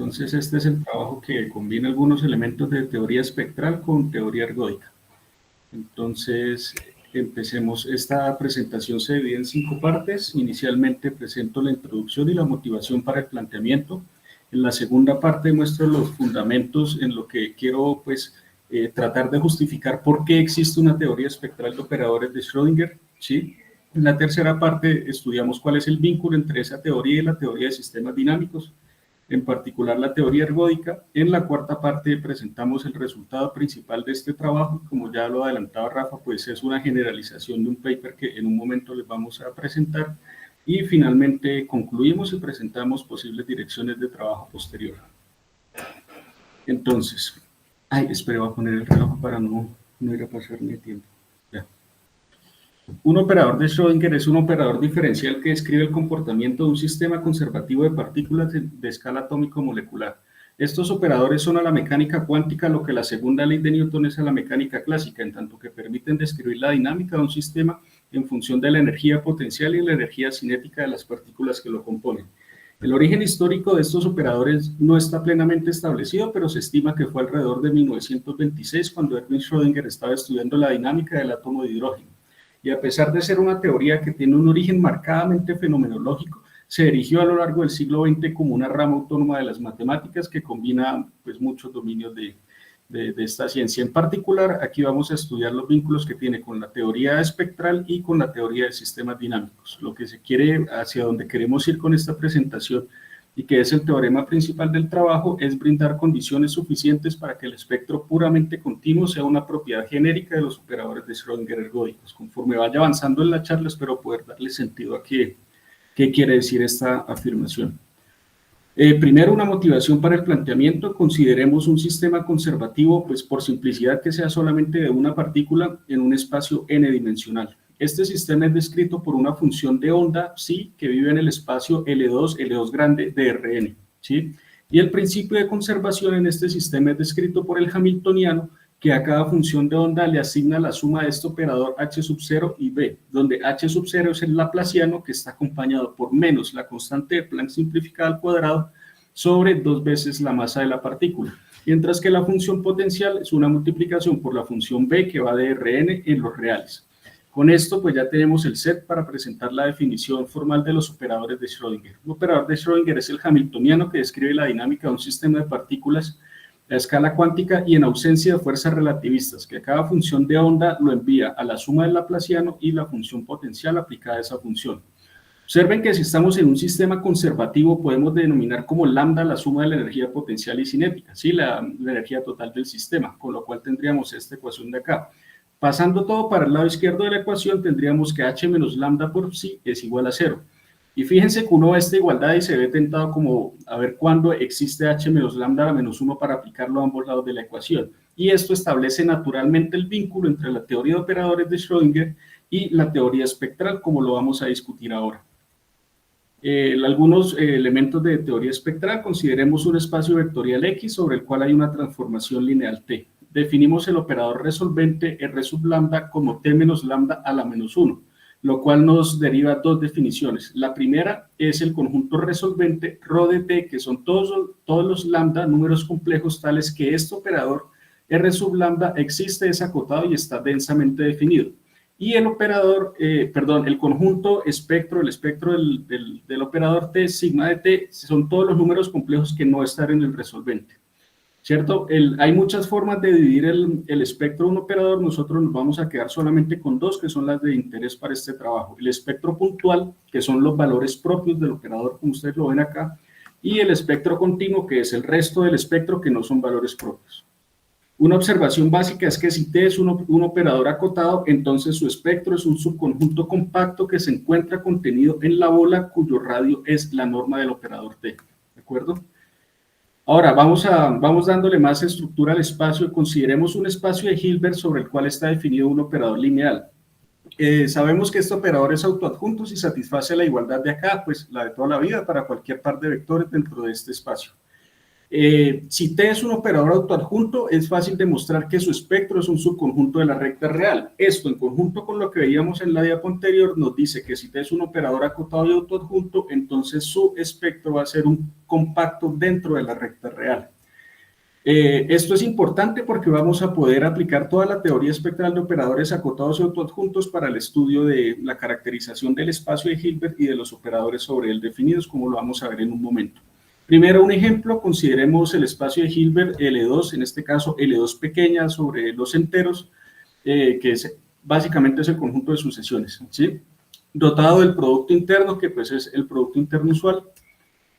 Entonces, este es el trabajo que combina algunos elementos de teoría espectral con teoría ergódica. Entonces, empecemos. Esta presentación se divide en 5 partes. Inicialmente presento la introducción y la motivación para el planteamiento. En la segunda parte muestro los fundamentos en lo que quiero, pues, tratar de justificar por qué existe una teoría espectral de operadores de Schrödinger, ¿sí? En la tercera parte estudiamos cuál es el vínculo entre esa teoría y la teoría de sistemas dinámicos, en particular la teoría ergódica. En la cuarta parte presentamos el resultado principal de este trabajo. Como ya lo adelantaba Rafa, pues es una generalización de un paper que en un momento les vamos a presentar. Y finalmente concluimos y presentamos posibles direcciones de trabajo posterior. Entonces, voy a poner el reloj para no ir a pasarme tiempo. Ya. Un operador de Schrödinger es un operador diferencial que describe el comportamiento de un sistema conservativo de partículas de escala atómico-molecular. Estos operadores son a la mecánica cuántica lo que la segunda ley de Newton es a la mecánica clásica, en tanto que permiten describir la dinámica de un sistema en función de la energía potencial y la energía cinética de las partículas que lo componen. El origen histórico de estos operadores no está plenamente establecido, pero se estima que fue alrededor de 1926, cuando Erwin Schrödinger estaba estudiando la dinámica del átomo de hidrógeno. Y a pesar de ser una teoría que tiene un origen marcadamente fenomenológico, se erigió a lo largo del siglo XX como una rama autónoma de las matemáticas que combina, pues, muchos dominios de esta ciencia. En particular, aquí vamos a estudiar los vínculos que tiene con la teoría espectral y con la teoría de sistemas dinámicos. Lo que se quiere, hacia donde queremos ir con esta presentación, y que es el teorema principal del trabajo, es brindar condiciones suficientes para que el espectro puramente continuo sea una propiedad genérica de los operadores de Schrödinger ergódicos. Conforme vaya avanzando en la charla, espero poder darle sentido a qué quiere decir esta afirmación. Primero, una motivación para el planteamiento. Consideremos un sistema conservativo, pues por simplicidad que sea solamente de una partícula en un espacio n-dimensional. Este sistema es descrito por una función de onda, psi, que vive en el espacio L2 grande de Rn, ¿sí? Y el principio de conservación en este sistema es descrito por el hamiltoniano, que a cada función de onda le asigna la suma de este operador h sub 0 y b, donde h sub 0 es el laplaciano, que está acompañado por menos la constante de Planck simplificada al cuadrado sobre 2 veces la masa de la partícula, mientras que la función potencial es una multiplicación por la función b, que va de Rn en los reales. Con esto, pues ya tenemos el set para presentar la definición formal de los operadores de Schrödinger. Un operador de Schrödinger es el hamiltoniano que describe la dinámica de un sistema de partículas a escala cuántica y en ausencia de fuerzas relativistas, que cada función de onda lo envía a la suma del laplaciano y la función potencial aplicada a esa función. Observen que si estamos en un sistema conservativo, podemos denominar como lambda la suma de la energía potencial y cinética, ¿sí? la energía total del sistema, con lo cual tendríamos esta ecuación de acá. Pasando todo para el lado izquierdo de la ecuación, tendríamos que h menos lambda por psi es igual a 0. Y fíjense que uno ve esta igualdad y se ve tentado como a ver cuándo existe h menos lambda a menos 1 para aplicarlo a ambos lados de la ecuación. Y esto establece naturalmente el vínculo entre la teoría de operadores de Schrödinger y la teoría espectral, como lo vamos a discutir ahora. Algunos elementos de teoría espectral. Consideremos un espacio vectorial X sobre el cual hay una transformación lineal T. Definimos el operador resolvente R sub lambda como T menos lambda a la menos 1, lo cual nos deriva dos definiciones. La primera es el conjunto resolvente ρ de T, que son todos los lambda, números complejos tales que este operador R sub lambda existe, es acotado y está densamente definido. Y el operador, el conjunto espectro, el espectro del operador T, sigma de T, son todos los números complejos que no están en el resolvente, ¿cierto? Hay muchas formas de dividir el espectro de un operador. Nosotros nos vamos a quedar solamente con dos, que son las de interés para este trabajo. El espectro puntual, que son los valores propios del operador, como ustedes lo ven acá, y el espectro continuo, que es el resto del espectro, que no son valores propios. Una observación básica es que si T es un operador acotado, entonces su espectro es un subconjunto compacto que se encuentra contenido en la bola cuyo radio es la norma del operador T, ¿de acuerdo? Ahora, vamos dándole más estructura al espacio. Consideremos un espacio de Hilbert sobre el cual está definido un operador lineal. Sabemos que este operador es autoadjunto si satisface la igualdad de acá, pues la de toda la vida para cualquier par de vectores dentro de este espacio. Si T es un operador autoadjunto, es fácil demostrar que su espectro es un subconjunto de la recta real. Esto, en conjunto con lo que veíamos en la diapo anterior, nos dice que si T es un operador acotado y autoadjunto, entonces su espectro va a ser un compacto dentro de la recta real. Esto es importante porque vamos a poder aplicar toda la teoría espectral de operadores acotados y autoadjuntos para el estudio de la caracterización del espacio de Hilbert y de los operadores sobre él definidos, como lo vamos a ver en un momento. Primero, un ejemplo, consideremos el espacio de Hilbert L2, en este caso L2 pequeña sobre los enteros, que básicamente es el conjunto de sucesiones, ¿sí? Dotado del producto interno, que pues es el producto interno usual,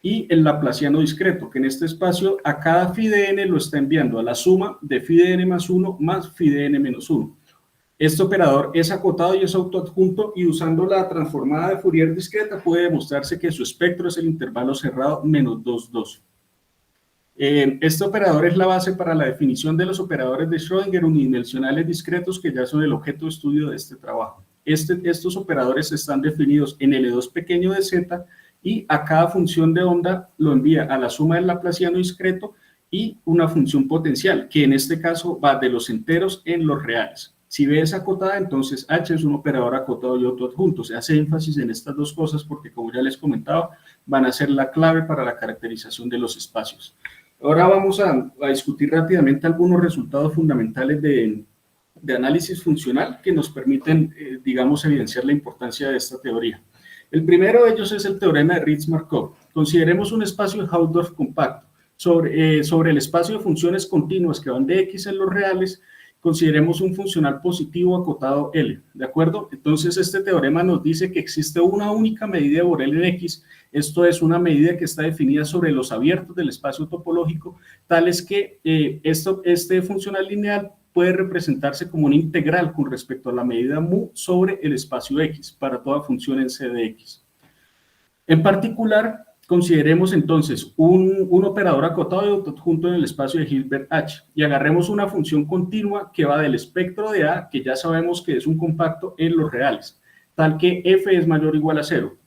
y el laplaciano discreto, que en este espacio a cada phi de n lo está enviando a la suma de phi de n más 1 más phi de n menos 1. Este operador es acotado y es autoadjunto, y usando la transformada de Fourier discreta puede demostrarse que su espectro es el intervalo cerrado menos 2, 2. Este operador es la base para la definición de los operadores de Schrödinger unidimensionales discretos, que ya son el objeto de estudio de este trabajo. Estos operadores están definidos en L2 pequeño de z, y a cada función de onda lo envía a la suma del laplaciano discreto y una función potencial, que en este caso va de los enteros en los reales. Si B es acotada, entonces H es un operador acotado y autoadjunto. Se hace énfasis en estas dos cosas porque, como ya les comentaba, van a ser la clave para la caracterización de los espacios. Ahora vamos a discutir rápidamente algunos resultados fundamentales de análisis funcional que nos permiten, digamos, evidenciar la importancia de esta teoría. El primero de ellos es el teorema de Ritz-Markov. Consideremos un espacio de Hausdorff compacto. Sobre el espacio de funciones continuas que van de X en los reales, consideremos un funcional positivo acotado L, ¿de acuerdo? Entonces, este teorema nos dice que existe una única medida de Borel en X. Esto es una medida que está definida sobre los abiertos del espacio topológico, tales que este funcional lineal puede representarse como una integral con respecto a la medida mu sobre el espacio X para toda función en C de X. En particular, consideremos entonces un operador acotado y autoadjunto en el espacio de Hilbert H, y agarremos una función continua que va del espectro de A, que ya sabemos que es un compacto en los reales, tal que f es mayor o igual a 0.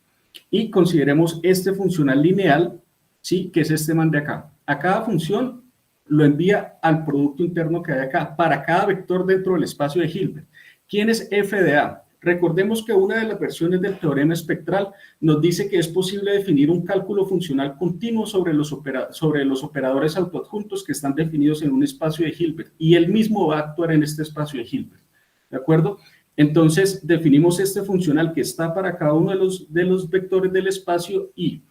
Y consideremos este funcional lineal, ¿sí?, que es este man de acá. A cada función lo envía al producto interno que hay acá, para cada vector dentro del espacio de Hilbert. ¿Quién es f de A? Recordemos que una de las versiones del teorema espectral nos dice que es posible definir un cálculo funcional continuo sobre los operadores autoadjuntos que están definidos en un espacio de Hilbert, y él mismo va a actuar en este espacio de Hilbert, ¿de acuerdo? Entonces, definimos este funcional que está para cada uno de los vectores del espacio, y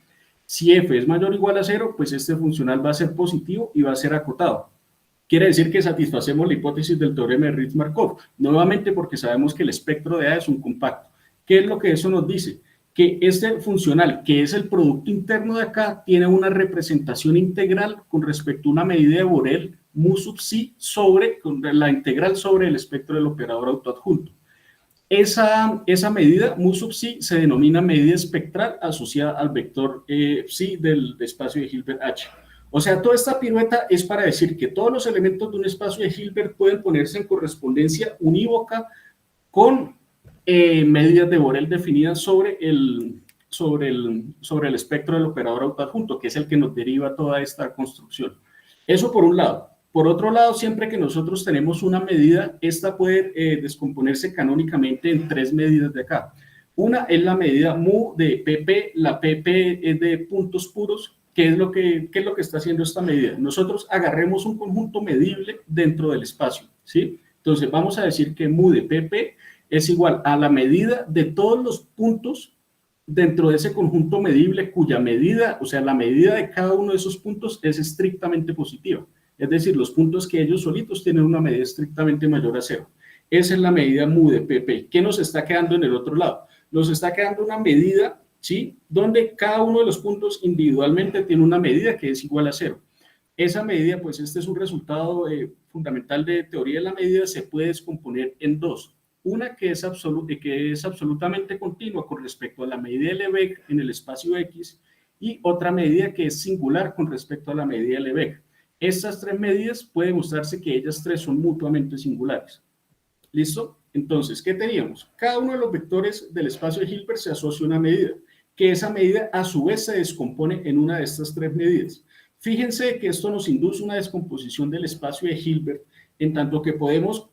si f es mayor o igual a 0, pues este funcional va a ser positivo y va a ser acotado. Quiere decir que satisfacemos la hipótesis del teorema de Ritz-Markov, nuevamente porque sabemos que el espectro de A es un compacto. ¿Qué es lo que eso nos dice? Que este funcional, que es el producto interno de acá, tiene una representación integral con respecto a una medida de Borel mu sub psi sobre la integral sobre el espectro del operador autoadjunto. Esa medida, mu sub psi, se denomina medida espectral asociada al vector psi del espacio de Hilbert H. O sea, toda esta pirueta es para decir que todos los elementos de un espacio de Hilbert pueden ponerse en correspondencia unívoca con medidas de Borel definidas sobre el espectro del operador autoadjunto, que es el que nos deriva toda esta construcción. Eso por un lado. Por otro lado, siempre que nosotros tenemos una medida, esta puede descomponerse canónicamente en tres medidas de acá. Una es la medida mu de pp, la pp es de puntos puros. ¿Qué es lo que está haciendo esta medida? Nosotros agarremos un conjunto medible dentro del espacio, ¿sí? Entonces vamos a decir que mu de pp es igual a la medida de todos los puntos dentro de ese conjunto medible, cuya medida, o sea, la medida de cada uno de esos puntos es estrictamente positiva. Es decir, los puntos que ellos solitos tienen una medida estrictamente mayor a 0. Esa es la medida mu de pp. ¿Qué nos está quedando en el otro lado? Nos está quedando una medida, ¿sí?, donde cada uno de los puntos individualmente tiene una medida que es igual a 0. Esa medida, pues este es un resultado fundamental de teoría de la medida, se puede descomponer en dos. Una que es absolutamente continua con respecto a la medida de Lebesgue en el espacio X, y otra medida que es singular con respecto a la medida de Lebesgue. Estas tres medidas puede mostrarse que ellas tres son mutuamente singulares. ¿Listo? Entonces, ¿qué teníamos? Cada uno de los vectores del espacio de Hilbert se asocia a una medida, que esa medida a su vez se descompone en una de estas tres medidas. Fíjense que esto nos induce una descomposición del espacio de Hilbert, en tanto que podemos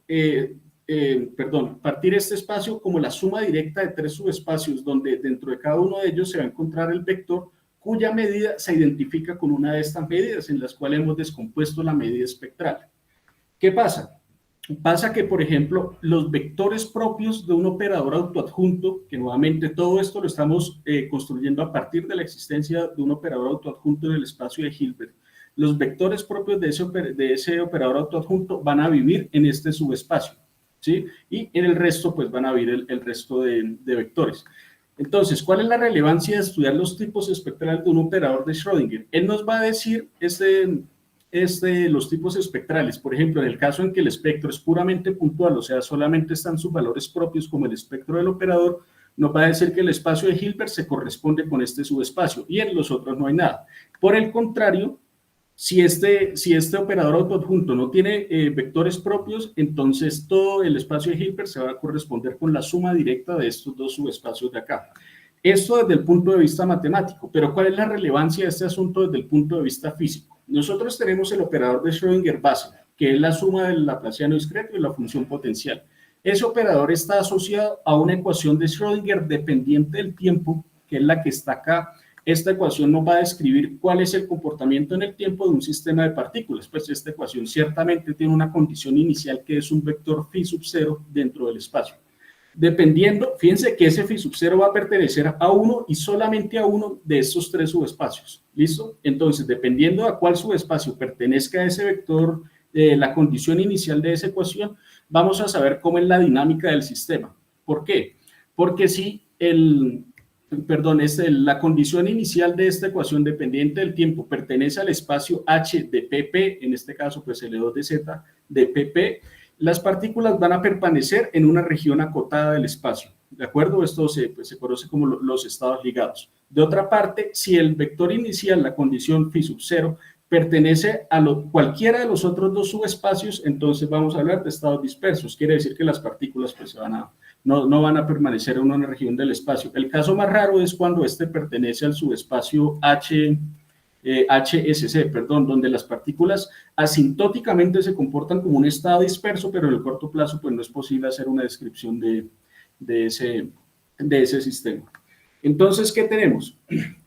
partir este espacio como la suma directa de tres subespacios, donde dentro de cada uno de ellos se va a encontrar el vector cuya medida se identifica con una de estas medidas, en las cuales hemos descompuesto la medida espectral. ¿Qué pasa? Pasa que, por ejemplo, los vectores propios de un operador autoadjunto, que nuevamente todo esto lo estamos construyendo a partir de la existencia de un operador autoadjunto en el espacio de Hilbert, los vectores propios de ese operador autoadjunto van a vivir en este subespacio, ¿sí? Y en el resto, pues van a vivir el resto de vectores. Entonces, ¿cuál es la relevancia de estudiar los tipos espectrales de un operador de Schrödinger? Él nos va a decir los tipos espectrales. Por ejemplo, en el caso en que el espectro es puramente puntual, o sea, solamente están sus valores propios como el espectro del operador, nos va a decir que el espacio de Hilbert se corresponde con este subespacio y en los otros no hay nada. Por el contrario, si este operador autoadjunto no tiene vectores propios, entonces todo el espacio de Hilbert se va a corresponder con la suma directa de estos dos subespacios de acá. Esto desde el punto de vista matemático, pero ¿cuál es la relevancia de este asunto desde el punto de vista físico? Nosotros tenemos el operador de Schrödinger base, que es la suma del laplaciano discreto y la función potencial. Ese operador está asociado a una ecuación de Schrödinger dependiente del tiempo, que es la que está acá. Esta ecuación nos va a describir cuál es el comportamiento en el tiempo de un sistema de partículas. Pues esta ecuación ciertamente tiene una condición inicial que es un vector phi sub 0 dentro del espacio. Dependiendo, fíjense que ese phi sub 0 va a pertenecer a uno y solamente a uno de estos tres subespacios. ¿Listo? Entonces, dependiendo a cuál subespacio pertenezca a ese vector, la condición inicial de esa ecuación, vamos a saber cómo es la dinámica del sistema. ¿Por qué? Porque si la condición inicial de esta ecuación dependiente del tiempo pertenece al espacio H de PP, en este caso pues L2 de Z de PP, las partículas van a permanecer en una región acotada del espacio, ¿de acuerdo? Esto se conoce como los estados ligados. De otra parte, si el vector inicial, la condición phi sub 0, pertenece a cualquiera de los otros dos subespacios, entonces vamos a hablar de estados dispersos. Quiere decir que las partículas pues, no van a permanecer en una región del espacio. El caso más raro es cuando este pertenece al subespacio HSC, donde las partículas asintóticamente se comportan como un estado disperso, pero en el corto plazo pues, no es posible hacer una descripción de ese sistema. Entonces, ¿qué tenemos?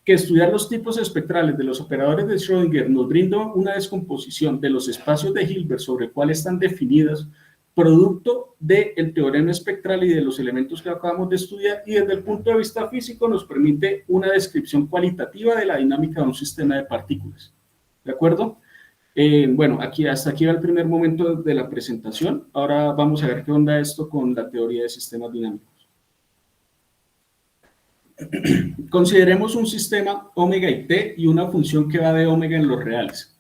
Que estudiar los tipos espectrales de los operadores de Schrödinger nos brinda una descomposición de los espacios de Hilbert sobre cuáles están definidas, producto del teorema espectral y de los elementos que acabamos de estudiar, y desde el punto de vista físico nos permite una descripción cualitativa de la dinámica de un sistema de partículas. ¿De acuerdo? Bueno, hasta aquí va el primer momento de la presentación. Ahora vamos a ver qué onda esto con la teoría de sistemas dinámicos. Consideremos un sistema omega y t y una función que va de omega en los reales.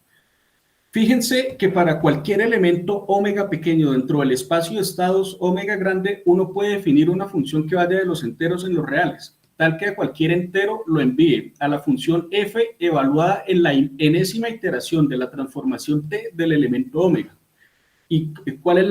Fíjense que para cualquier elemento omega pequeño dentro del espacio de estados omega grande, uno puede definir una función que vaya de los enteros en los reales, tal que a cualquier entero lo envíe a la función f evaluada en la enésima iteración de la transformación t del elemento omega. ¿Y cuál es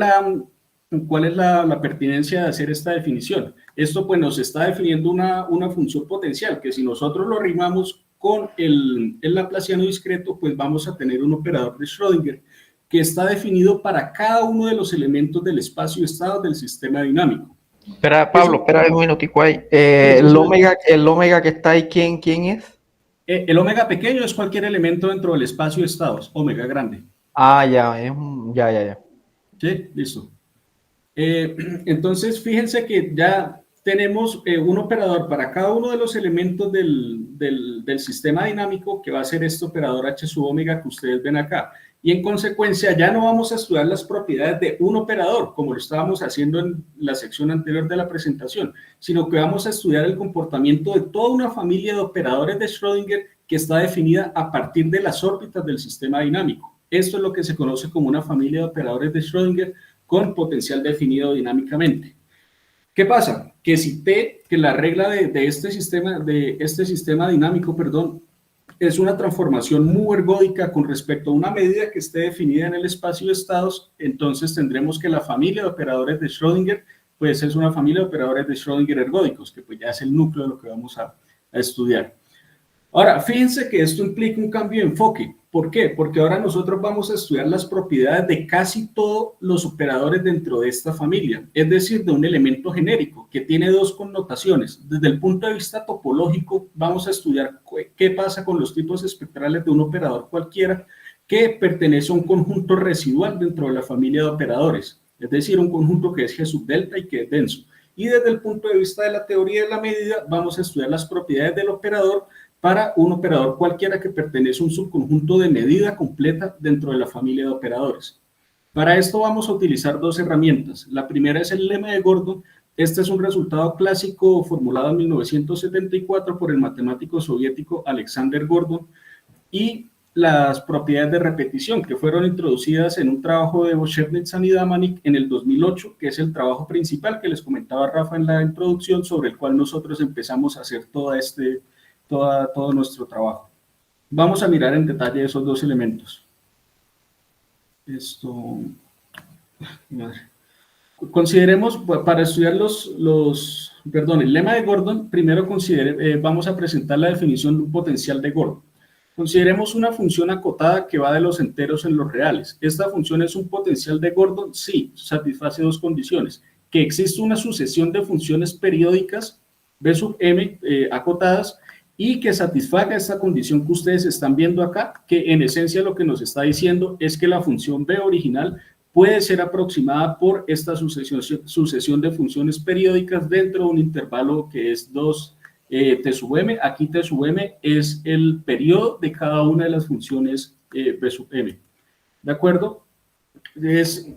la pertinencia de hacer esta definición? Esto pues nos está definiendo una función potencial, que si nosotros lo arrimamos con el laplaciano discreto, pues vamos a tener un operador de Schrödinger que está definido para cada uno de los elementos del espacio estado del sistema dinámico. Espera, Pablo, espera un minutico ahí. El omega que está ahí, ¿quién es? El omega pequeño es cualquier elemento dentro del espacio de estados, omega grande. Ah, ya. Sí, listo. Entonces, fíjense que ya tenemos un operador para cada uno de los elementos del sistema dinámico, que va a ser este operador H sub omega que ustedes ven acá. Y en consecuencia, ya no vamos a estudiar las propiedades de un operador, como lo estábamos haciendo en la sección anterior de la presentación, sino que vamos a estudiar el comportamiento de toda una familia de operadores de Schrödinger que está definida a partir de las órbitas del sistema dinámico. Esto es lo que se conoce como una familia de operadores de Schrödinger con potencial definido dinámicamente. ¿Qué pasa? Que si T, que la regla de este sistema dinámico, es una transformación muy ergódica con respecto a una medida que esté definida en el espacio de estados, entonces tendremos que la familia de operadores de Schrödinger, pues es una familia de operadores de Schrödinger ergódicos, que pues ya es el núcleo de lo que vamos a estudiar. Ahora, fíjense que esto implica un cambio de enfoque. ¿Por qué? Porque ahora nosotros vamos a estudiar las propiedades de casi todos los operadores dentro de esta familia, es decir, de un elemento genérico que tiene dos connotaciones. Desde el punto de vista topológico, vamos a estudiar qué pasa con los tipos espectrales de un operador cualquiera que pertenece a un conjunto residual dentro de la familia de operadores, es decir, un conjunto que es G sub delta y que es denso. Y desde el punto de vista de la teoría de la medida, vamos a estudiar las propiedades del operador para un operador cualquiera que pertenece a un subconjunto de medida completa dentro de la familia de operadores. Para esto vamos a utilizar dos herramientas. La primera es el lema de Gordon. Este es un resultado clásico formulado en 1974 por el matemático soviético Alexander Gordon, y las propiedades de repetición que fueron introducidas en un trabajo de Bocheznitz y Damanik en el 2008, que es el trabajo principal que les comentaba Rafa en la introducción, sobre el cual nosotros empezamos a hacer todo nuestro trabajo. Vamos a mirar en detalle esos dos elementos. Consideremos, para estudiar el lema de Gordon, primero vamos a presentar la definición de un potencial de Gordon. Consideremos una función acotada que va de los enteros en los reales. ¿Esta función es un potencial de Gordon? Sí, satisface dos condiciones. Que existe una sucesión de funciones periódicas, B sub m, acotadas, y que satisfaga esta condición que ustedes están viendo acá, que en esencia lo que nos está diciendo es que la función B original puede ser aproximada por esta sucesión de funciones periódicas dentro de un intervalo que es 2 T sub m. Aquí T sub m es el periodo de cada una de las funciones B sub m. ¿De acuerdo?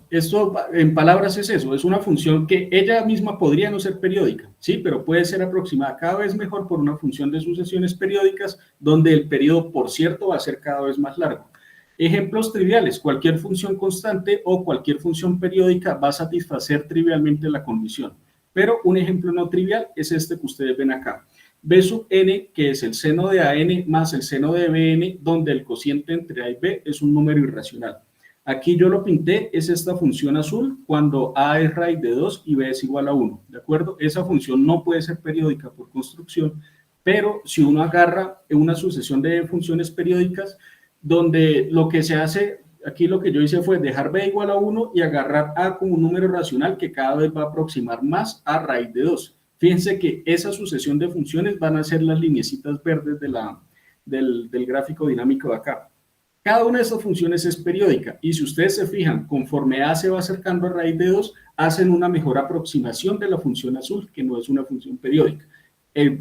Esto en palabras es eso, es una función que ella misma podría no ser periódica, ¿sí? Pero puede ser aproximada cada vez mejor por una función de sucesiones periódicas, donde el periodo, por cierto, va a ser cada vez más largo. Ejemplos triviales: cualquier función constante o cualquier función periódica va a satisfacer trivialmente la condición. Pero un ejemplo no trivial es este que ustedes ven acá. B sub n, que es el seno de AN más el seno de BN, donde el cociente entre A y B es un número irracional. Aquí yo lo pinté, es esta función azul, cuando A es raíz de 2 y B es igual a 1, ¿de acuerdo? Esa función no puede ser periódica por construcción, pero si uno agarra una sucesión de funciones periódicas, donde lo que se hace, aquí lo que yo hice fue dejar B igual a 1 y agarrar A como un número racional que cada vez va a aproximar más a raíz de 2. Fíjense que esa sucesión de funciones van a ser las lineecitas verdes del gráfico dinámico de acá. Cada una de estas funciones es periódica, y si ustedes se fijan, conforme A se va acercando a raíz de 2, hacen una mejor aproximación de la función azul, que no es una función periódica.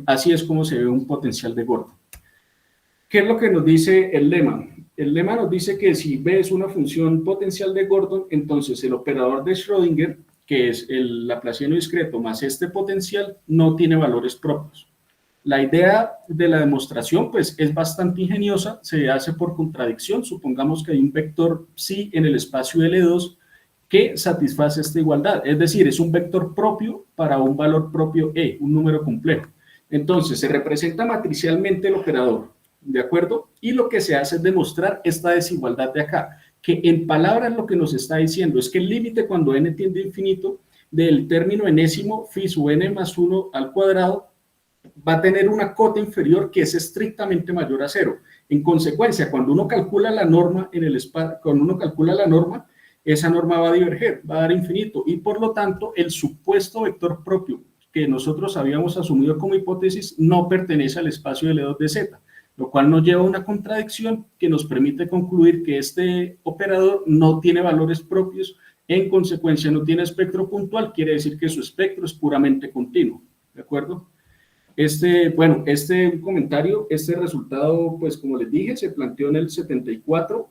Así es como se ve un potencial de Gordon. ¿Qué es lo que nos dice el lema? El lema nos dice que si B es una función potencial de Gordon, entonces el operador de Schrödinger, que es el laplaciano discreto más este potencial, no tiene valores propios. La idea de la demostración pues es bastante ingeniosa, se hace por contradicción. Supongamos que hay un vector psi en el espacio L2 que satisface esta igualdad, es decir, es un vector propio para un valor propio E, un número complejo. Entonces se representa matricialmente el operador, ¿de acuerdo? Y lo que se hace es demostrar esta desigualdad de acá, que en palabras lo que nos está diciendo es que el límite cuando n tiende a infinito del término enésimo phi sub n más 1 al cuadrado va a tener una cota inferior que es estrictamente mayor a 0. En consecuencia, cuando uno calcula la norma esa norma va a diverger, va a dar infinito, y por lo tanto el supuesto vector propio que nosotros habíamos asumido como hipótesis no pertenece al espacio L2 de Z, lo cual nos lleva a una contradicción que nos permite concluir que este operador no tiene valores propios, en consecuencia no tiene espectro puntual, quiere decir que su espectro es puramente continuo, ¿de acuerdo? Este comentario, este resultado, pues como les dije, se planteó en el 74,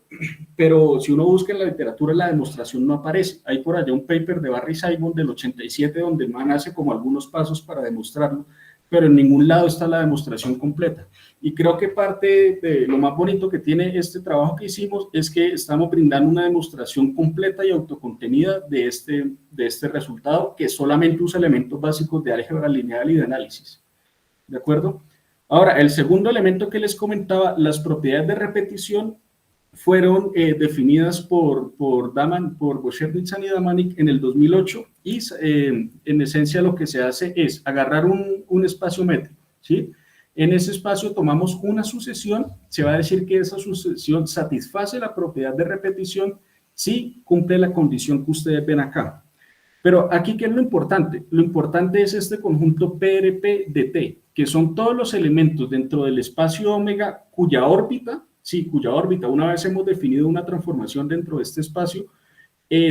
pero si uno busca en la literatura la demostración no aparece. Hay por allá un paper de Barry Simon del 87 donde el man hace como algunos pasos para demostrarlo, pero en ningún lado está la demostración completa. Y creo que parte de lo más bonito que tiene este trabajo que hicimos es que estamos brindando una demostración completa y autocontenida de este resultado, que solamente usa elementos básicos de álgebra lineal y de análisis. ¿De acuerdo? Ahora, el segundo elemento que les comentaba, las propiedades de repetición fueron definidas por Bocheznitz y Damanik en el 2008 y en esencia lo que se hace es agarrar un espacio métrico, ¿sí? En ese espacio tomamos una sucesión, se va a decir que esa sucesión satisface la propiedad de repetición si cumple la condición que ustedes ven acá. Pero aquí, ¿qué es lo importante? Lo importante es este conjunto PRP de T, que son todos los elementos dentro del espacio omega cuya órbita, una vez hemos definido una transformación dentro de este espacio,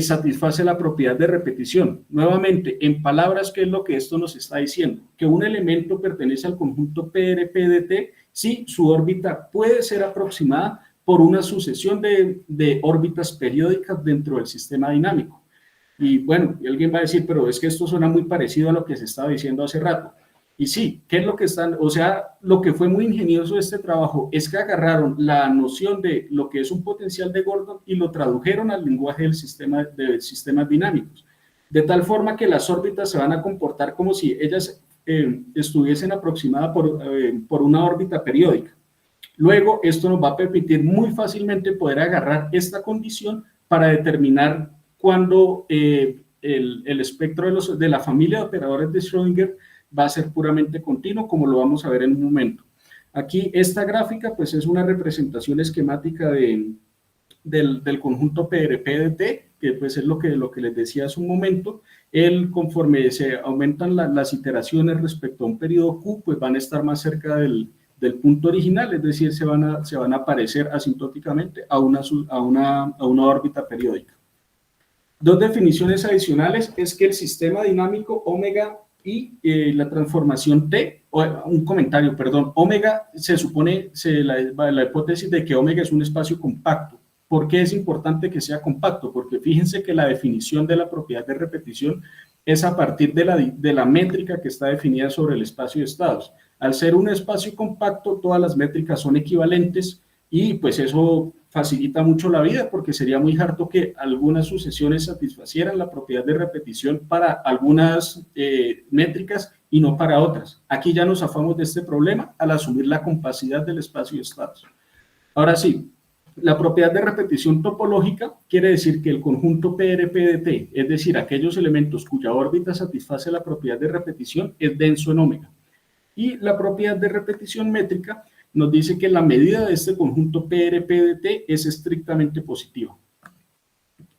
satisface la propiedad de repetición. Nuevamente, en palabras, ¿qué es lo que esto nos está diciendo? Que un elemento pertenece al conjunto PRP de T si su órbita puede ser aproximada por una sucesión de órbitas periódicas dentro del sistema dinámico. Y bueno, alguien va a decir, pero es que esto suena muy parecido a lo que se estaba diciendo hace rato. Y sí, ¿qué es lo que están? O sea, lo que fue muy ingenioso de este trabajo es que agarraron la noción de lo que es un potencial de Gordon y lo tradujeron al lenguaje del sistema, de sistemas dinámicos. De tal forma que las órbitas se van a comportar como si ellas estuviesen aproximadas por una órbita periódica. Luego, esto nos va a permitir muy fácilmente poder agarrar esta condición para determinar cuándo el espectro de la familia de operadores de Schrödinger va a ser puramente continuo, como lo vamos a ver en un momento. Aquí, esta gráfica, pues es una representación esquemática del conjunto PRP de T, que pues es lo que les decía hace un momento. Conforme se aumentan las iteraciones respecto a un periodo Q, pues van a estar más cerca del punto original, es decir, se van a aparecer asintóticamente a una órbita periódica. Dos definiciones adicionales es que el sistema dinámico omega y la transformación T, un comentario, perdón, omega se supone, la hipótesis de que omega es un espacio compacto. ¿Por qué es importante que sea compacto? Porque fíjense que la definición de la propiedad de repetición es a partir de la métrica que está definida sobre el espacio de estados. Al ser un espacio compacto, todas las métricas son equivalentes y pues eso facilita mucho la vida porque sería muy harto que algunas sucesiones satisfacieran la propiedad de repetición para algunas métricas y no para otras. Aquí ya nos zafamos de este problema al asumir la compacidad del espacio de estados. Ahora sí, la propiedad de repetición topológica quiere decir que el conjunto PRP de T, es decir, aquellos elementos cuya órbita satisface la propiedad de repetición, es denso en omega. Y la propiedad de repetición métrica nos dice que la medida de este conjunto PRP de T es estrictamente positiva.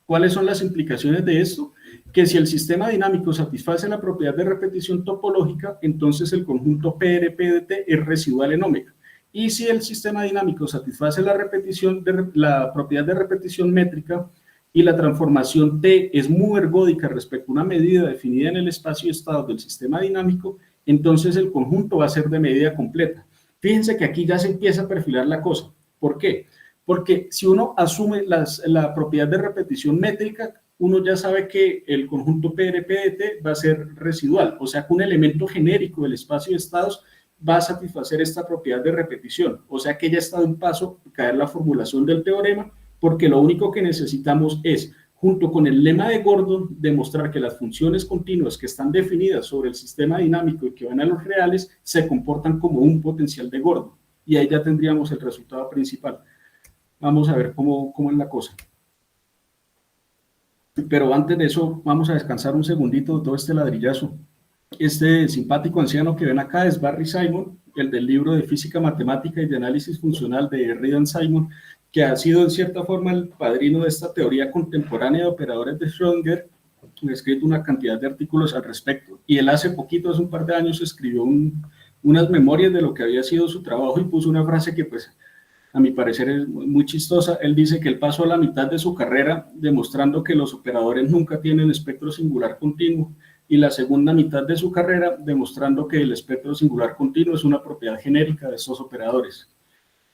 ¿Cuáles son las implicaciones de esto? Que si el sistema dinámico satisface la propiedad de repetición topológica, entonces el conjunto PRP de T es residual en omega. Y si el sistema dinámico satisface la propiedad de repetición métrica y la transformación T es muy ergódica respecto a una medida definida en el espacio de estados del sistema dinámico, entonces el conjunto va a ser de medida completa. Fíjense que aquí ya se empieza a perfilar la cosa. ¿Por qué? Porque si uno asume la propiedad de repetición métrica, uno ya sabe que el conjunto PRP de T va a ser residual, o sea que un elemento genérico del espacio de estados va a satisfacer esta propiedad de repetición, o sea que ya está de un paso a caer la formulación del teorema, porque lo único que necesitamos es, junto con el lema de Gordon, demostrar que las funciones continuas que están definidas sobre el sistema dinámico y que van a los reales se comportan como un potencial de Gordon, y ahí ya tendríamos el resultado principal. Vamos a ver cómo es la cosa. Pero antes de eso, vamos a descansar un segundito de todo este ladrillazo. Este simpático anciano que ven acá es Barry Simon, el del libro de Física Matemática y de Análisis Funcional de Reid and Simon, que ha sido en cierta forma el padrino de esta teoría contemporánea de operadores de Schrödinger. Ha escrito una cantidad de artículos al respecto. Y él hace poquito, hace un par de años, escribió unas memorias de lo que había sido su trabajo y puso una frase que pues a mi parecer es muy chistosa. Él dice que él pasó la mitad de su carrera demostrando que los operadores nunca tienen espectro singular continuo y la segunda mitad de su carrera demostrando que el espectro singular continuo es una propiedad genérica de estos operadores.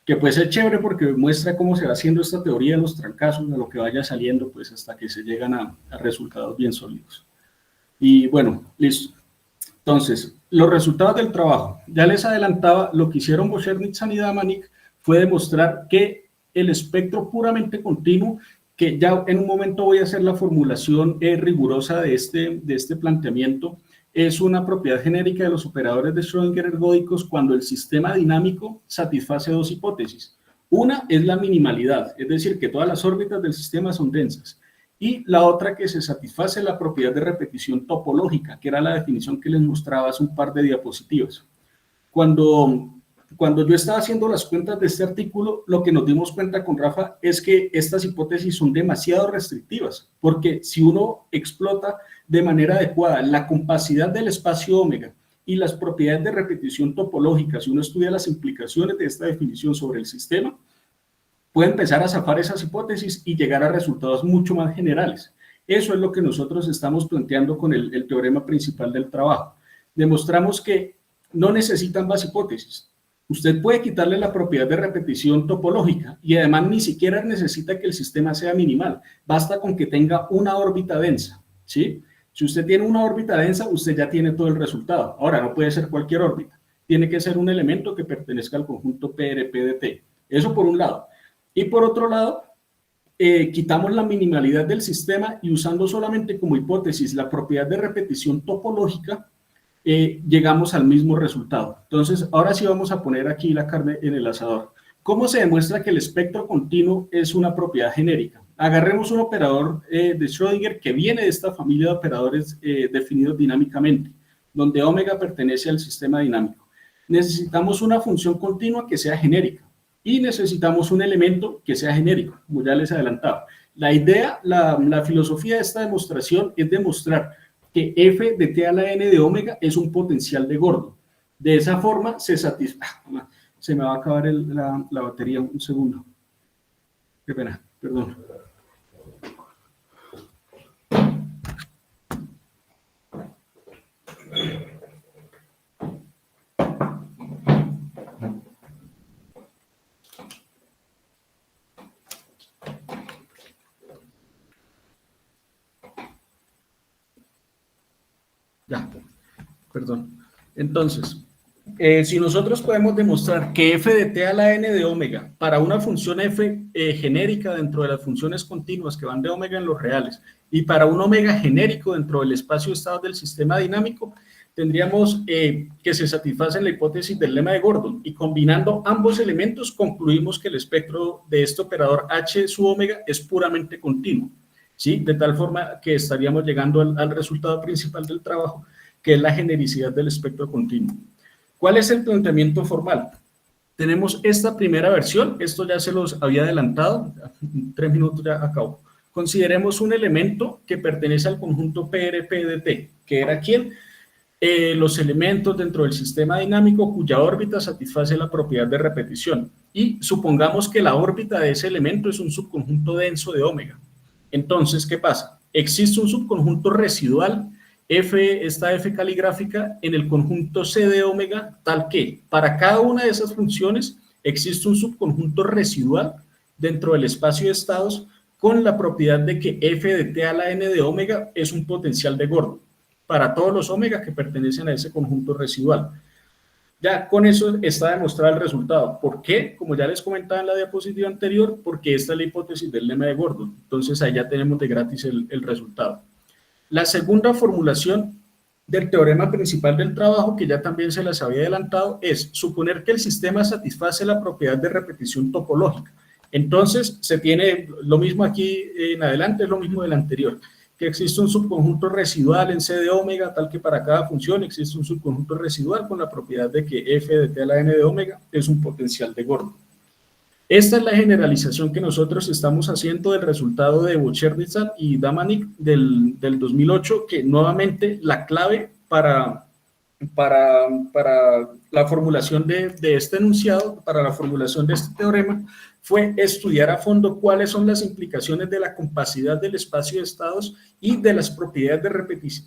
Que pues es chévere porque muestra cómo se va haciendo esta teoría de los trancazos, de lo que vaya saliendo, pues hasta que se llegan a resultados bien sólidos. Y bueno, listo. Entonces, los resultados del trabajo. Ya les adelantaba, lo que hicieron Bocernich y Damanik fue demostrar que el espectro puramente continuo, que ya en un momento voy a hacer la formulación rigurosa de este planteamiento, es una propiedad genérica de los operadores de Schrödinger ergódicos cuando el sistema dinámico satisface dos hipótesis. Una es la minimalidad, es decir, que todas las órbitas del sistema son densas. Y la otra que se satisface la propiedad de repetición topológica, que era la definición que les mostraba hace un par de diapositivas. Cuando cuando yo estaba haciendo las cuentas de este artículo, lo que nos dimos cuenta con Rafa es que estas hipótesis son demasiado restrictivas, porque si uno explota de manera adecuada la compacidad del espacio omega y las propiedades de repetición topológica, si uno estudia las implicaciones de esta definición sobre el sistema, puede empezar a zafar esas hipótesis y llegar a resultados mucho más generales. Eso es lo que nosotros estamos planteando con el teorema principal del trabajo. Demostramos que no necesitan ambas hipótesis. Usted puede quitarle la propiedad de repetición topológica y además ni siquiera necesita que el sistema sea minimal. Basta con que tenga una órbita densa, ¿sí? Si usted tiene una órbita densa, usted ya tiene todo el resultado. Ahora, no puede ser cualquier órbita. Tiene que ser un elemento que pertenezca al conjunto PRP-DT. Eso por un lado. Y por otro lado, quitamos la minimalidad del sistema y usando solamente como hipótesis la propiedad de repetición topológica, llegamos al mismo resultado. Entonces, ahora sí vamos a poner aquí la carne en el asador. ¿Cómo se demuestra que el espectro continuo es una propiedad genérica? Agarremos un operador de Schrödinger que viene de esta familia de operadores definidos dinámicamente, donde omega pertenece al sistema dinámico. Necesitamos una función continua que sea genérica y necesitamos un elemento que sea genérico, como ya les adelantaba. La idea, la filosofía de esta demostración es demostrar que f de t a la n de omega es un potencial de Gordon. De esa forma se satisface. Se me va a acabar la batería, un segundo. Qué pena, perdón. Ya, perdón. Entonces, si nosotros podemos demostrar que f de t a la n de omega para una función f genérica dentro de las funciones continuas que van de omega en los reales y para un omega genérico dentro del espacio de estados del sistema dinámico, tendríamos que se satisface la hipótesis del lema de Gordon y combinando ambos elementos concluimos que el espectro de este operador h sub omega es puramente continuo. ¿Sí? De tal forma que estaríamos llegando al resultado principal del trabajo, que es la genericidad del espectro continuo. ¿Cuál es el planteamiento formal? Tenemos esta primera versión, esto ya se los había adelantado, en 3 minutos ya acabo. Consideremos un elemento que pertenece al conjunto PRP-DT, que era ¿quién? Los elementos dentro del sistema dinámico cuya órbita satisface la propiedad de repetición. Y supongamos que la órbita de ese elemento es un subconjunto denso de omega. Entonces, ¿qué pasa? Existe un subconjunto residual, esta F caligráfica, en el conjunto C de omega, tal que para cada una de esas funciones existe un subconjunto residual dentro del espacio de estados con la propiedad de que F de t a la n de omega es un potencial de Gordon para todos los omega que pertenecen a ese conjunto residual. Ya con eso está demostrado el resultado. ¿Por qué? Como ya les comentaba en la diapositiva anterior, porque esta es la hipótesis del lema de Gordon. Entonces, ahí ya tenemos de gratis el resultado. La segunda formulación del teorema principal del trabajo, que ya también se las había adelantado, es suponer que el sistema satisface la propiedad de repetición topológica. Entonces, se tiene lo mismo aquí en adelante, es lo mismo del anterior, que existe un subconjunto residual en C de omega, tal que para cada función existe un subconjunto residual con la propiedad de que f de t a la n de omega es un potencial de Gordon. Esta es la generalización que nosotros estamos haciendo del resultado de Bocherny-Zan y Damanik del 2008, que nuevamente la clave para la formulación de este enunciado, para la formulación de este teorema, fue estudiar a fondo cuáles son las implicaciones de la compacidad del espacio de estados y de las propiedades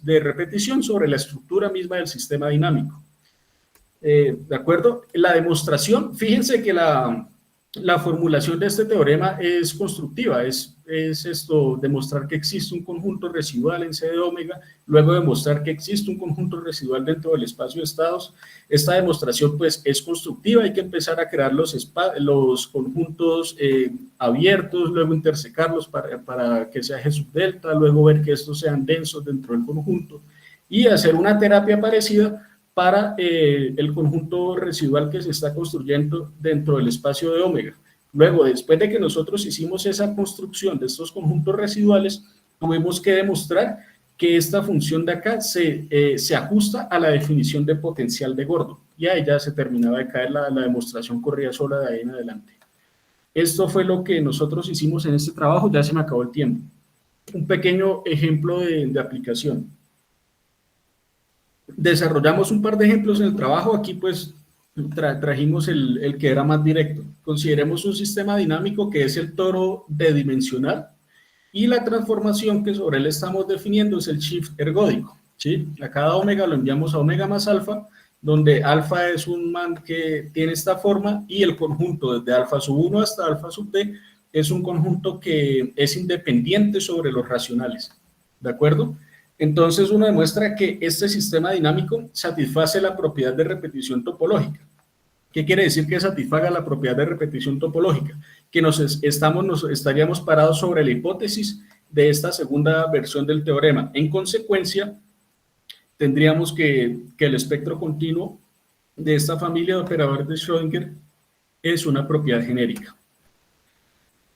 de repetición sobre la estructura misma del sistema dinámico. ¿De acuerdo? La demostración, fíjense que la formulación de este teorema es constructiva, es esto, demostrar que existe un conjunto residual en C de omega, luego demostrar que existe un conjunto residual dentro del espacio de estados. Esta demostración pues es constructiva, hay que empezar a crear los conjuntos abiertos, luego intersecarlos para que sea G sub delta, luego ver que estos sean densos dentro del conjunto y hacer una terapia parecida para el conjunto residual que se está construyendo dentro del espacio de omega. Luego, después de que nosotros hicimos esa construcción de estos conjuntos residuales, tuvimos que demostrar que esta función de acá se ajusta a la definición de potencial de Gordon. y ahí ya se terminaba de caer, la demostración corría sola de ahí en adelante. Esto fue lo que nosotros hicimos en este trabajo, ya se me acabó el tiempo. Un pequeño ejemplo de aplicación. Desarrollamos un par de ejemplos en el trabajo, aquí pues trajimos el que era más directo. Consideremos un sistema dinámico que es el toro D-dimensional y la transformación que sobre él estamos definiendo es el shift ergódico, ¿sí? A cada omega lo enviamos a omega más alfa, donde alfa es un man que tiene esta forma y el conjunto desde alfa sub 1 hasta alfa sub d es un conjunto que es independiente sobre los racionales, ¿de acuerdo? Entonces uno demuestra que este sistema dinámico satisface la propiedad de repetición topológica. ¿Qué quiere decir que satisfaga la propiedad de repetición topológica? Que estaríamos parados sobre la hipótesis de esta segunda versión del teorema. En consecuencia, tendríamos que el espectro continuo de esta familia de operadores de Schrödinger es una propiedad genérica.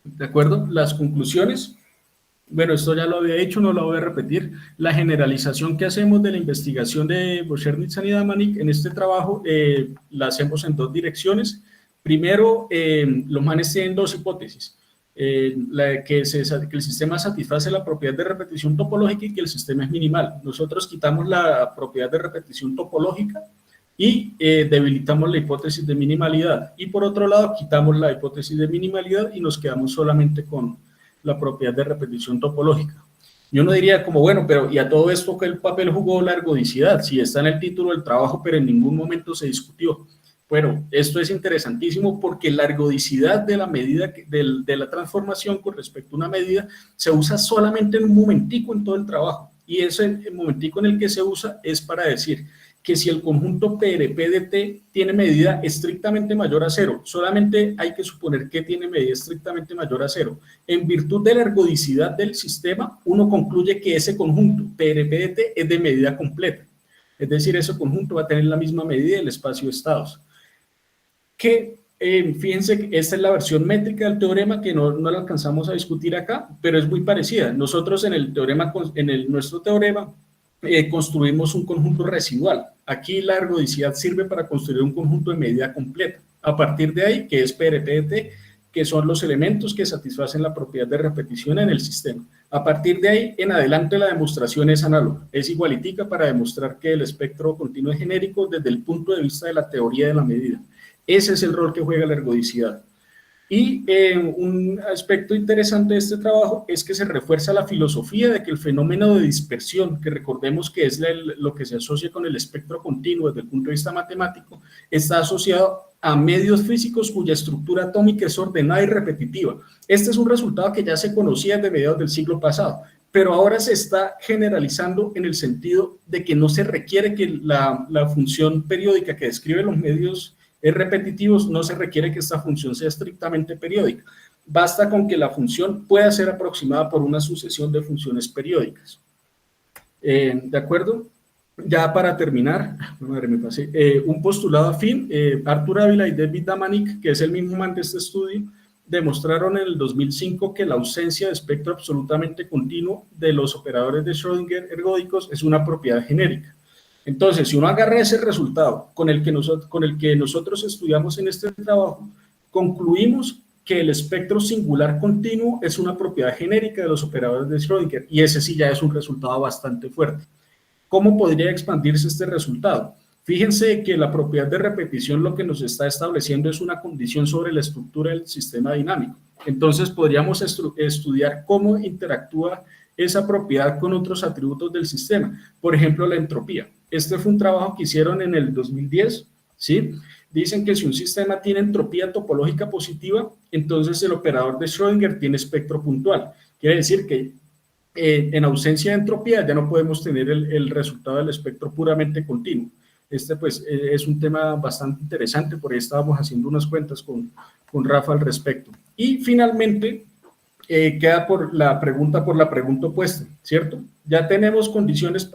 ¿De acuerdo? Las conclusiones. Bueno, esto ya lo había dicho, no lo voy a repetir. La generalización que hacemos de la investigación de Bouchernicz y Damanik en este trabajo la hacemos en dos direcciones. Primero, los manes tienen dos hipótesis. Que el sistema satisface la propiedad de repetición topológica y que el sistema es minimal. Nosotros quitamos la propiedad de repetición topológica y debilitamos la hipótesis de minimalidad. Y por otro lado, quitamos la hipótesis de minimalidad y nos quedamos solamente con la propiedad de repetición topológica. Yo no diría como, bueno, pero ¿y a todo esto qué papel jugó la ergodicidad? Si está en el título del trabajo, pero en ningún momento se discutió. Bueno, esto es interesantísimo porque la ergodicidad de la medida, de la transformación con respecto a una medida, se usa solamente en un momentico en todo el trabajo. Y ese momentico en el que se usa es para decir que si el conjunto PRP de T tiene medida estrictamente mayor a cero, solamente hay que suponer que tiene medida estrictamente mayor a cero. En virtud de la ergodicidad del sistema, uno concluye que ese conjunto PRP de T es de medida completa. Es decir, ese conjunto va a tener la misma medida del espacio de estados. Fíjense que esta es la versión métrica del teorema que no la alcanzamos a discutir acá, pero es muy parecida. Nosotros en el teorema, nuestro teorema, construimos un conjunto residual. Aquí la ergodicidad sirve para construir un conjunto de medida completa. A partir de ahí, que es PRPT, que son los elementos que satisfacen la propiedad de repetición en el sistema. A partir de ahí, en adelante, la demostración es análoga. Es igualitica para demostrar que el espectro continuo es genérico desde el punto de vista de la teoría de la medida. Ese es el rol que juega la ergodicidad. Y un aspecto interesante de este trabajo es que se refuerza la filosofía de que el fenómeno de dispersión, que recordemos que es lo que se asocia con el espectro continuo desde el punto de vista matemático, está asociado a medios físicos cuya estructura atómica es ordenada y repetitiva. Este es un resultado que ya se conocía desde mediados del siglo pasado, pero ahora se está generalizando en el sentido de que no se requiere que la función periódica que describe los medios repetitivos, no se requiere que esta función sea estrictamente periódica. Basta con que la función pueda ser aproximada por una sucesión de funciones periódicas. ¿De acuerdo? Ya para terminar, madre, me pasé, un postulado afín, Arthur Ávila y David Damanik, que es el mismo man de este estudio, demostraron en el 2005 que la ausencia de espectro absolutamente continuo de los operadores de Schrödinger ergódicos es una propiedad genérica. Entonces, si uno agarra ese resultado con el que nosotros estudiamos en este trabajo, concluimos que el espectro singular continuo es una propiedad genérica de los operadores de Schrödinger, y ese sí ya es un resultado bastante fuerte. ¿Cómo podría expandirse este resultado? Fíjense que la propiedad de repetición lo que nos está estableciendo es una condición sobre la estructura del sistema dinámico. Entonces, podríamos estudiar cómo interactúa esa propiedad con otros atributos del sistema, por ejemplo, la entropía. Este fue un trabajo que hicieron en el 2010, ¿sí? Dicen que si un sistema tiene entropía topológica positiva, entonces el operador de Schrödinger tiene espectro puntual. Quiere decir que en ausencia de entropía ya no podemos tener el resultado del espectro puramente continuo. Este pues es un tema bastante interesante, por ahí estábamos haciendo unas cuentas con Rafa al respecto. Y finalmente queda por la pregunta opuesta, ¿cierto? Ya tenemos condiciones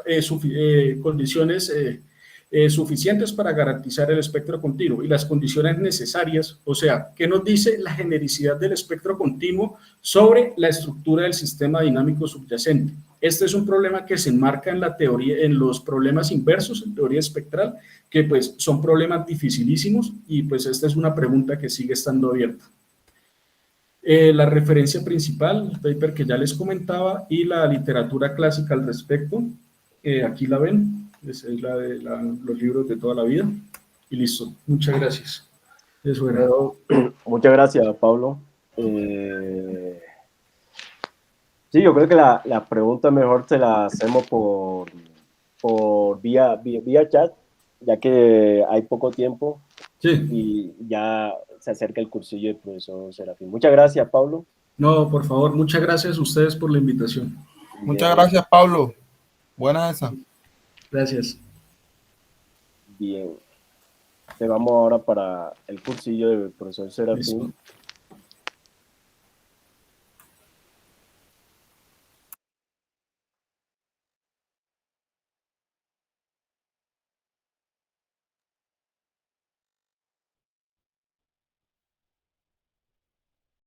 suficientes para garantizar el espectro continuo y las condiciones necesarias, o sea, ¿qué nos dice la genericidad del espectro continuo sobre la estructura del sistema dinámico subyacente? Este es un problema que se enmarca en la teoría, en los problemas inversos, en teoría espectral, que pues son problemas dificilísimos y pues esta es una pregunta que sigue estando abierta. La referencia principal, el paper que ya les comentaba, y la literatura clásica al respecto, aquí la ven, esa es la de los libros de toda la vida, y listo, muchas gracias. Eso era. Bueno, muchas gracias, Pablo. Sí, yo creo que la pregunta mejor se la hacemos por vía chat, ya que hay poco tiempo Sí. y ya se acerca el cursillo del profesor Serafín. Muchas gracias, Pablo. No, por favor, muchas gracias a ustedes por la invitación. Muchas gracias, Pablo. Buena esa. Gracias. Bien. Te vamos ahora para el cursillo del profesor Serafín. Listo.